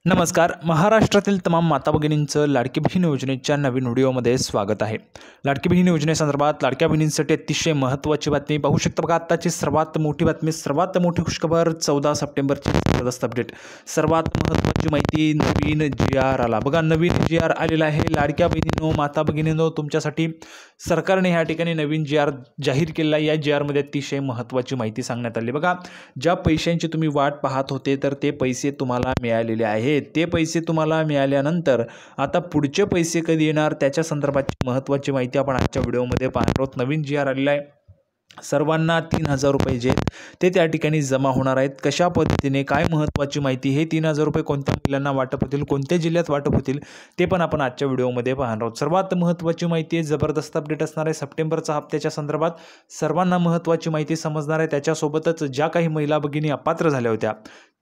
नमस्कार. महाराष्ट्रातील तमाम माता भगिनींचं लाडकी बहीण योजनेच्या नवीन व्हिडिओमध्ये स्वागत आहे. लाडकी बहीण योजनेसंदर्भात लाडक्या बहिणींसाठी अतिशय महत्त्वाची बातमी पाहू शकता. बघा, आत्ताची सर्वात मोठी बातमी, सर्वात मोठी खुशखबर, 14 सप्टेंबरची जबरदस्त अपडेट. सर्वात महत्त्वाची माहिती, नवीन GR आला. बघा, नवीन GR आलेला आहे. लाडक्या बहिणींनो, माता भगिनींनो, तुमच्यासाठी सरकारने ह्या ठिकाणी नवीन GR जाहीर केलेला आहे. या GRमध्ये अतिशय महत्त्वाची माहिती सांगण्यात आली. बघा, ज्या पैशांची तुम्ही वाट पाहत होते तर ते पैसे तुम्हाला मिळालेले आहेत. ते पैसे तुम्हाला मिळाल्यानंतर आता पुढचे पैसे कधी येणार त्याच्या संदर्भाची महत्त्वाची माहिती आपण आजच्या व्हिडिओमध्ये पाहणार आहोत. नवीन GR आलेला आहे. सर्वांना 3,000 रुपये जे ते त्या ठिकाणी जमा होणार आहेत. कशा पद्धतीने, काय महत्त्वाची माहिती, हे 3,000 रुपये कोणत्या महिलांना वाटप होतील, कोणत्या जिल्ह्यात वाटप होतील, ते पण आपण आजच्या व्हिडिओमध्ये पाहणार आहोत. सर्वात महत्त्वाची माहिती आहे, जबरदस्त अपडेट असणार आहे. सप्टेंबरच्या हप्त्याच्या संदर्भात सर्वांना महत्त्वाची माहिती समजणार आहे. त्याच्यासोबतच ज्या काही महिला भगिनी अपात्र झाल्या होत्या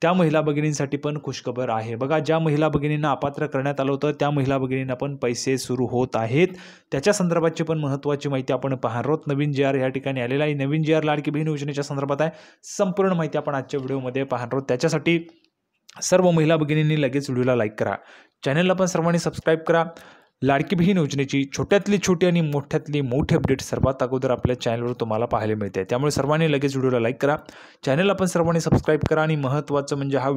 त्या महिला भगिनींसाठी पण खुशखबर आहे. बघा, ज्या महिला भगिनींना अपात्र करण्यात आलं होतं त्या महिला भगिनींना पण पैसे सुरू होत आहेत. त्याच्या संदर्भाची पण महत्त्वाची माहिती आपण पाहणार आहोत. नवीन GR या ठिकाणी आलेला आहे. नवीन GR लाडकी बहीण योजनेच्या संदर्भात आहे. संपूर्ण माहिती आपण आजच्या व्हिडिओमध्ये पाहणार आहोत. त्याच्यासाठी सर्व महिला भगिनींनी लगेच व्हिडिओला लाईक करा, चॅनलला पण सर्वांनी सबस्क्राईब करा. लाडकी बहीण योजनेची छोट्यातली छोटी आणि मोठ्यातली मोठी अपडेट सर्वात अगोदर आपल्या चॅनलवर तुम्हाला पाहायला मिळते. त्यामुळे सर्वांनी लगेच व्हिडिओला लाईक करा, चॅनलला पण सर्वांनी सबस्क्राईब करा. आणि महत्त्वाचं म्हणजे हा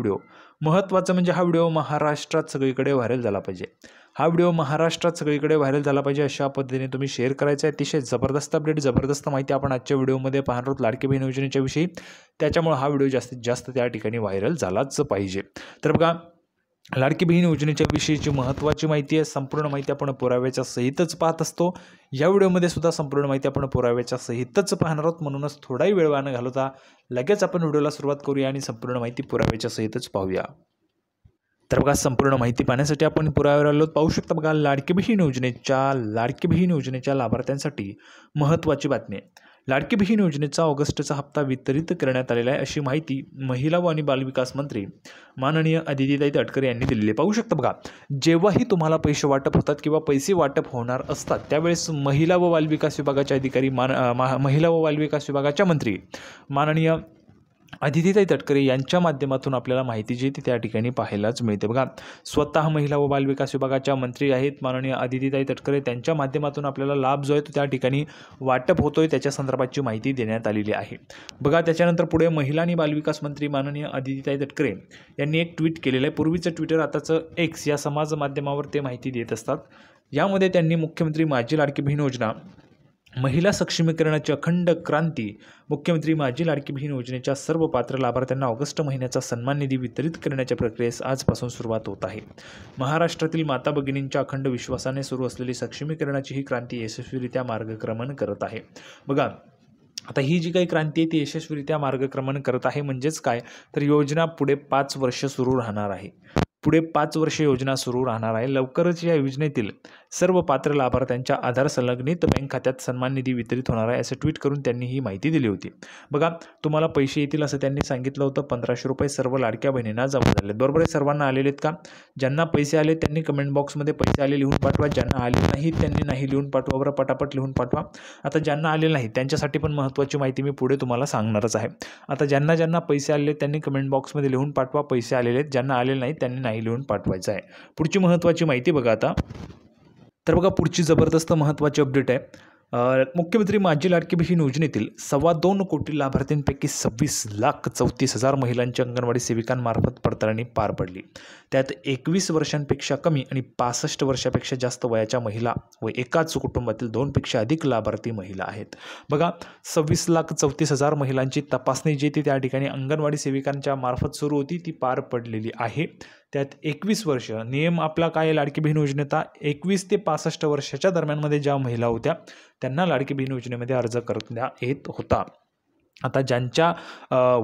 व्हिडिओ महाराष्ट्रात सगळीकडे व्हायरल झाला पाहिजे. हा व्हिडिओ महाराष्ट्रात सगळीकडे व्हायरल झाला पाहिजे अशा पद्धतीने तुम्ही शेअर करायचं आहे. अतिशय जबरदस्त अपडेट, जबरदस्त माहिती आपण आजच्या व्हिडिओमध्ये पाहणार आहोत लाडकी बहीण योजनेच्या विषयी. त्याच्यामुळे हा व्हिडिओ जास्तीत जास्त त्या ठिकाणी व्हायरल झालाच पाहिजे. तर बघा, लाडकी बहीण योजनेच्या विषयीची महत्त्वाची माहिती आहे. संपूर्ण माहिती आपण पुराव्याच्या सहितच पाहत असतो. या व्हिडिओमध्ये सुद्धा संपूर्ण माहिती आपण पुराव्याच्या सहितच पाहणार आहोत. म्हणूनच थोडाही वेळ न घालवता लगेच आपण व्हिडिओला सुरुवात करूया आणि संपूर्ण माहिती पुराव्याच्या सहितच पाहूया. तर बघा, संपूर्ण माहिती पाहण्यासाठी आपण पुराव्यावर आलो. पाहू शकता. बघा, लाडकी बहीण योजनेच्या लाभार्थ्यांसाठी महत्त्वाची बातमी आहे. लाडकी बहीण योजनेचा ऑगस्टचा हप्ता वितरित करण्यात आलेला आहे अशी माहिती महिला व आणि बालविकास मंत्री माननीय अदितीताई तटकरे यांनी दिलेली आहे. पाहू शकता. बघा, जेव्हाही तुम्हाला पैसे वाटप होतात किंवा पैसे वाटप होणार असतात त्यावेळेस महिला व बालविकास विभागाचे अधिकारी महिला व बालविकास विभागाच्या मंत्री माननीय अदितीताई तटकरे यांच्या माध्यमातून आपल्याला माहिती जी ती त्या ठिकाणी पाहायलाच मिळते. बघा, स्वतः महिला व बालविकास विभागाच्या मंत्री आहेत माननीय अदितीताई तटकरे. त्यांच्या माध्यमातून आपल्याला लाभ जो आहे तो त्या ठिकाणी वाटप होतोय त्याच्या संदर्भाची माहिती देण्यात आलेली आहे. बघा, त्याच्यानंतर पुढे महिला आणि बालविकास मंत्री माननीय अदितीताई तटकरे यांनी एक ट्विट केलेलं आहे. पूर्वीचं ट्विटर, आताचं X या समाज माध्यमावर ते माहिती देत असतात. यामध्ये त्यांनी मुख्यमंत्री माझी लाडकी बहीण योजना, महिला सक्षमीकरणाची अखंड क्रांती, मुख्यमंत्री माझी लाडकी बहीण योजनेच्या सर्व पात्र लाभार्थ्यांना ऑगस्ट महिन्याचा सन्मान निधी वितरित करण्याच्या प्रक्रियेस आजपासून सुरुवात होत आहे. महाराष्ट्रातील माता भगिनींच्या अखंड विश्वासाने सुरू असलेली सक्षमीकरणाची ही क्रांती यशस्वीरित्या मार्गक्रमण करत आहे. बघा, आता ही जी काही क्रांती आहे ती यशस्वीरित्या मार्गक्रमण करत आहे. म्हणजेच काय, तर योजना पुढे 5 वर्ष सुरू राहणार आहे. पुढे 5 वर्ष योजना सुरू राहणार आहे. लवकरच या योजनेतील सर्व पात्र लाभार्थ्यांच्या आधार संलग्नित बँक खात्यात सन्मान निधी वितरित होणार आहे असं ट्विट करून त्यांनी ही माहिती दिली होती. बघा, तुम्हाला पैसे येतील असं त्यांनी सांगितलं होतं. 1,500 रुपये सर्व लाडक्या बहिणींना जमा झाले. बरोबर आहे, सर्वांना आलेले आहेत का? ज्यांना पैसे आले त्यांनी कमेंट बॉक्समध्ये पैसे आले लिहून पाठवा. ज्यांना आले नाहीत त्यांनी नाही लिहून पाठवा. बरं, पटापट लिहून पाठवा. आता ज्यांना आले नाही त्यांच्यासाठी पण महत्त्वाची माहिती मी पुढे तुम्हाला सांगणारच आहे. आता ज्यांना पैसे आले त्यांनी कमेंट बॉक्समध्ये लिहून पाठवा पैसे आलेले आहेत. ज्यांना आलेले नाहीत त्यांनी नाही लिहून पाठवायचं आहे. पुढची महत्त्वाची माहिती बघा आता. तर बघा, पुढची जबरदस्त महत्त्वाची अपडेट आहे. मुख्यमंत्री माझी लाडकी बहीण योजनेतील 2.25 कोटी लाभार्थ्यांपैकी 26,34,000 महिलांची अंगणवाडी सेविकांमार्फत पडताळणी पार पडली. त्यात 21 वर्षांपेक्षा कमी आणि 65 वर्षापेक्षा जास्त वयाच्या महिला व एकाच कुटुंबातील 2पेक्षा अधिक लाभार्थी महिला आहेत. बघा, 26,34,000 महिलांची तपासणी जी ती त्या ठिकाणी अंगणवाडी सेविकांच्या मार्फत सुरू होती ती पार पडलेली आहे. त्यात 21 वर्ष नियम आपला काय, लाडकी बहीण योजनेचा 21 ते 65 वर्षाच्या दरम्यानमध्ये ज्या महिला होत्या त्यांना लाडकी बहीण योजनेमध्ये अर्ज करण्यात येत होता. आता ज्यांच्या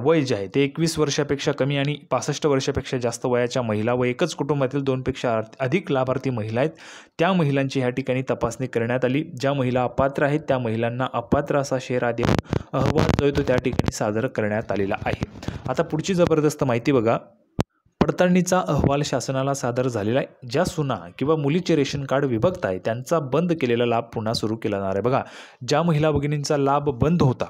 वय जे आहे ते 21 वर्षापेक्षा कमी आणि 65 वर्षापेक्षा जास्त वयाच्या महिला व एकच कुटुंबातील 2पेक्षा अधिक लाभार्थी महिला आहेत त्या महिलांची ह्या ठिकाणी तपासणी करण्यात आली. ज्या महिला अपात्र आहेत त्या महिलांना अपात्र असा शेरा देऊन अहवाल जो आहे तो त्या ठिकाणी सादर करण्यात आलेला आहे. आता पुढची जबरदस्त माहिती बघा. पडताळणीचा अहवाल शासनाला सादर झालेला आहे. ज्या सुना किंवा मुलीचे रेशन कार्ड विभक्त आहे त्यांचा बंद केलेला लाभ पुन्हा सुरू केला जाणार आहे. बघा, ज्या महिला भगिनींचा लाभ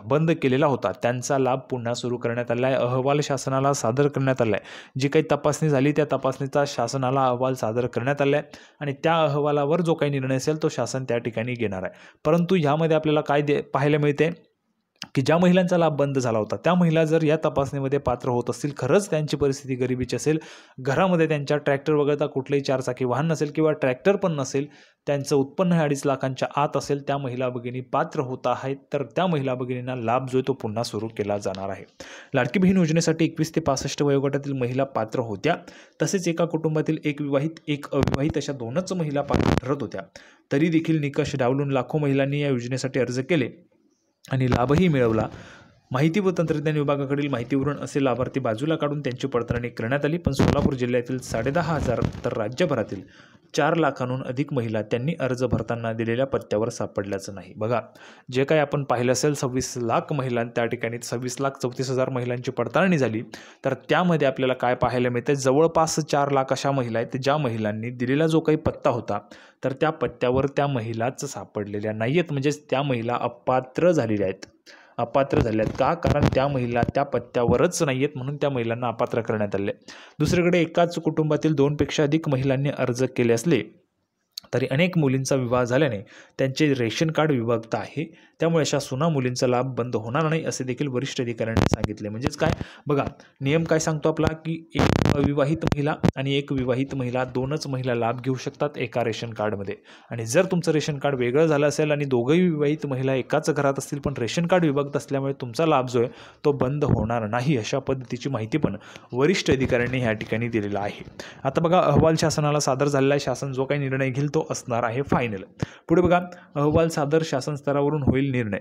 बंद केलेला होता त्यांचा लाभ पुन्हा सुरू करण्यात आला आहे. अहवाल शासनाला सादर करण्यात आला आहे. जी काही तपासणी झाली त्या तपासणीचा शासनाला अहवाल सादर करण्यात आला आहे आणि त्या अहवालावर जो काही निर्णय असेल तो शासन त्या ठिकाणी घेणार आहे. परंतु ह्यामध्ये आपल्याला काय पाहायला मिळते की ज्या महिलांचा लाभ बंद झाला होता त्या महिला जर या तपासणीमध्ये पात्र होत असतील, खरंच त्यांची परिस्थिती गरिबीची असेल, घरामध्ये त्यांच्या ट्रॅक्टर वगळता कुठलंही चारचाकी वाहन नसेल किंवा ट्रॅक्टर पण नसेल, त्यांचं उत्पन्न हे 2.5 लाखांच्या आत असेल, त्या महिला भगिनी पात्र होत आहेत, तर त्या महिला भगिनींना लाभ जो आहे तो पुन्हा सुरू केला जाणार आहे. लाडकी बहीण योजनेसाठी 21 ते 65 वयोगटातील महिला पात्र होत्या. तसेच एका कुटुंबातील एक विवाहित एक अविवाहित अशा 2च महिला पात्र ठरत होत्या. तरी देखील निकष डावलून लाखो महिलांनी या योजनेसाठी अर्ज केले आणि लाभही मिळवला. माहिती व तंत्रज्ञान विभागाकडील माहितीवरून असे लाभार्थी बाजूला काढून त्यांची पडताळणी करण्यात आली. पण सोलापूर जिल्ह्यातील 10,500 तर राज्यभरातील 4 लाखांहून अधिक महिला त्यांनी अर्ज भरताना दिलेल्या पत्त्यावर सापडल्याचं नाही. बघा, जे काही आपण पाहिलं असेल 26 लाख महिला, त्या ठिकाणी 26,34,000 महिलांची पडताळणी झाली, तर त्यामध्ये आपल्याला काय पाहायला मिळते, जवळपास 4 लाख अशा महिला आहेत ज्या महिलांनी दिलेला जो काही पत्ता होता तर त्या पत्त्यावर त्या महिलाच सापडलेल्या नाही आहेत. म्हणजेच त्या महिला अपात्र झालेल्या आहेत. का? कारण त्या महिला त्या पत्त्यावरच नाही आहेत, म्हणून त्या महिलांना अपात्र करण्यात आले. दुसरीकडे एकाच कुटुंबातील 2पेक्षा अधिक महिलांनी अर्ज केले असले तरी अनेक मुलींचा विवाह झाल्याने त्यांचे रेशन कार्ड विभक्त आहे. त्यामुळे अशा सुना मुलींचा लाभ बंद होणार नाही असे देखील वरिष्ठ अधिकाऱ्यांनी सांगितले. म्हणजेच काय बघा, नियम काय सांगतो आपला की एक अविवाहित महिला आणि एक विवाहित महिला 2च महिला लाभ घेऊ शकतात एका रेशन कार्डमध्ये. आणि जर तुमचं रेशन कार्ड वेगळं झालं असेल आणि दोघंही विवाहित महिला एकाच घरात असतील पण रेशन कार्ड विभक्त असल्यामुळे तुमचा लाभ जो आहे तो बंद होणार नाही, अशा पद्धतीची माहिती पण वरिष्ठ अधिकाऱ्यांनी ह्या ठिकाणी दिलेला आहे. आता बघा, अहवाल शासनाला सादर झालेला आहे. शासन जो काही निर्णय घेईल तो असणार आहे फायनल. पुढे बघा, अहवाल सादर शासन स्तरावरून होईल निर्णय.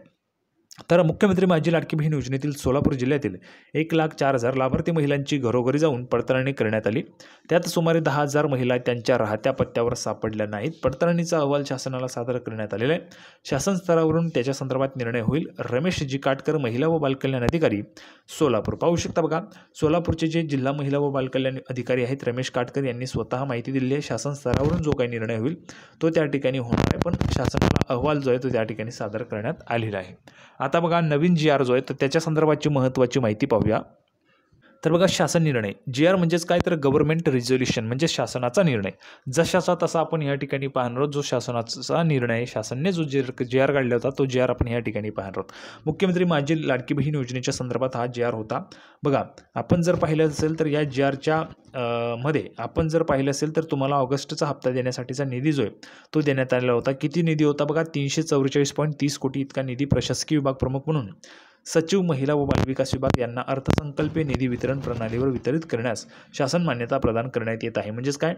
तर मुख्यमंत्री माझी लाडकी बहीण योजनेतील सोलापूर जिल्ह्यातील 1,04,000 लाभार्थी महिलांची घरोघरी जाऊन पडताळणी करण्यात आली. त्यात सुमारे 10,000 महिला त्यांच्या राहत्या पत्त्यावर सापडल्या नाहीत. पडताळणीचा अहवाल शासनाला सादर करण्यात आलेला आहे. शासन स्तरावरून त्याच्या संदर्भात निर्णय होईल. रमेश जी काटकर, महिला व बालकल्याण अधिकारी, सोलापूर. पाहू शकता बघा, सोलापूरचे जे जिल्हा महिला व बालकल्याण अधिकारी आहेत रमेश काटकर यांनी स्वतः माहिती दिली आहे. शासन स्तरावरून जो काही निर्णय होईल तो त्या ठिकाणी होणार आहे, पण शासनाला अहवाल जो आहे तो त्या ठिकाणी सादर करण्यात आलेला आहे. आता बघा, नवीन GR जो आहे तर त्याच्या संदर्भाची महत्त्वाची माहिती पाहूया. तर बघा, शासन निर्णय, GR म्हणजेच काय, तर गव्हर्नमेंट रिझोल्युशन म्हणजे शासनाचा निर्णय. जशाचा तसा आपण या ठिकाणी पाहणार आहोत. जो शासनाचा निर्णय, शासनाने जो GR काढला होता तो GR आपण या ठिकाणी पाहणार आहोत. मुख्यमंत्री माझी लाडकी बहीण योजनेच्या संदर्भात हा GR होता. बघा, आपण जर पाहिलं असेल तर या GRच्या मध्ये आपण जर पाहिलं असेल तर तुम्हाला ऑगस्टचा हप्ता देण्यासाठीचा निधी जो आहे तो देण्यात आलेला होता. किती निधी होता बघा, 344.30 कोटी इतका निधी प्रशासकीय विभाग प्रमुख म्हणून सचिव, महिला व बालविकास विभाग यांना अर्थसंकल्पीय निधी वितरण प्रणालीवर वितरित करण्यास शासन मान्यता प्रदान करण्यात येत आहे. म्हणजेच काय,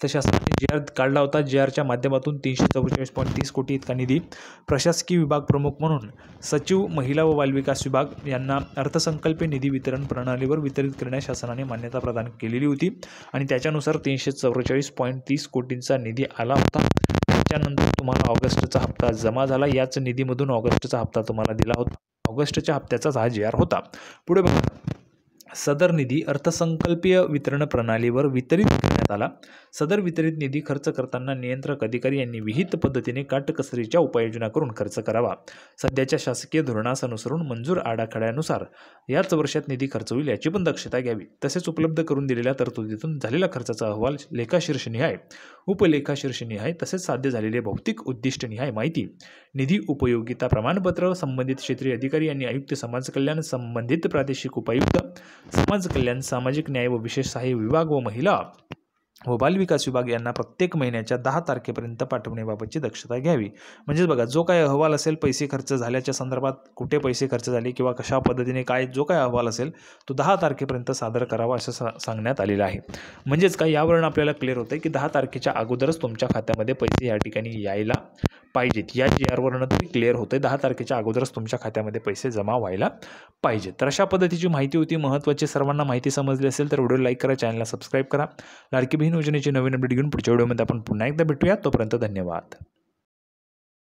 तर शासनाने GR काढला होता. GRच्या माध्यमातून 344.30 कोटी इतका निधी प्रशासकीय विभाग प्रमुख म्हणून सचिव, महिला व बालविकास विभाग यांना अर्थसंकल्पीय निधी वितरण प्रणालीवर वितरित करण्यास शासनाने मान्यता प्रदान केलेली होती आणि त्याच्यानुसार 344.30 कोटींचा निधी आला होता. त्याच्यानंतर तुम्हाला ऑगस्टचा हप्ता जमा झाला. याच निधीमधून ऑगस्टचा हप्ता तुम्हाला दिला होता. ऑगस्टच्या हप्त्याचाच हा GR होता. पुढे बघा, सदर निधी अर्थसंकल्पीय वितरण प्रणालीवर वितरित करण्यात आला. सदर वितरित निधी खर्च करताना नियंत्रक अधिकारी यांनी विहित पद्धतीने काटकसरीच्या उपाययोजना करून खर्च करावा. सध्याच्या शासकीय धोरणास अनुसरून मंजूर आराखड्यानुसार याच वर्षात निधी खर्च होईल याची पण दक्षता घ्यावी. तसेच उपलब्ध करून दिलेल्या तरतुदीतून झालेला खर्चाचा अहवाल लेखाशीर्षनिहाय, उपलेखाशीर्षनिहाय तसेच साध्य झालेले भौतिक उद्दिष्टनिहाय माहिती, निधी उपयोगिता प्रमाणपत्र, संबंधित क्षेत्रीय अधिकारी यांनी आयुक्त समाज कल्याण, संबंधित प्रादेशिक उपायुक्त समाज कल्याण, सामाजिक न्याय व विशेष सहाय्य विभाग व महिला व बालविकास विभाग यांना प्रत्येक महिन्याच्या 10 तारखेपर्यंत पाठवण्याबाबतची दक्षता घ्यावी. म्हणजेच बघा, जो काय अहवाल असेल पैसे खर्च झाल्याच्या संदर्भात, कुठे पैसे खर्च झाले किंवा कशा पद्धतीने काय जो काय अहवाल असेल तो 10 तारखेपर्यंत सादर करावा असं सांगण्यात आलेलं आहे. म्हणजेच काय, यावरून आपल्याला क्लिअर होतं की 10 तारखेच्या अगोदरच तुमच्या खात्यामध्ये पैसे या ठिकाणी यायला पाहिजेत. या GRवरून तरी क्लिअर होतं 10 तारखेच्या अगोदरच तुमच्या खात्यामध्ये पैसे जमा व्हायला पाहिजेत. तर अशा पद्धतीची माहिती होती. महत्त्वाची सर्वांना माहिती समजली असेल तर व्हिडिओ लाईक करा, चॅनलला सबस्क्राईब करा. लाडकी बहीण योजनेची नवीन अपडेट घेऊन पुढच्या व्हिडिओमध्ये आपण पुन्हा एकदा भेटूया. तोपर्यंत धन्यवाद.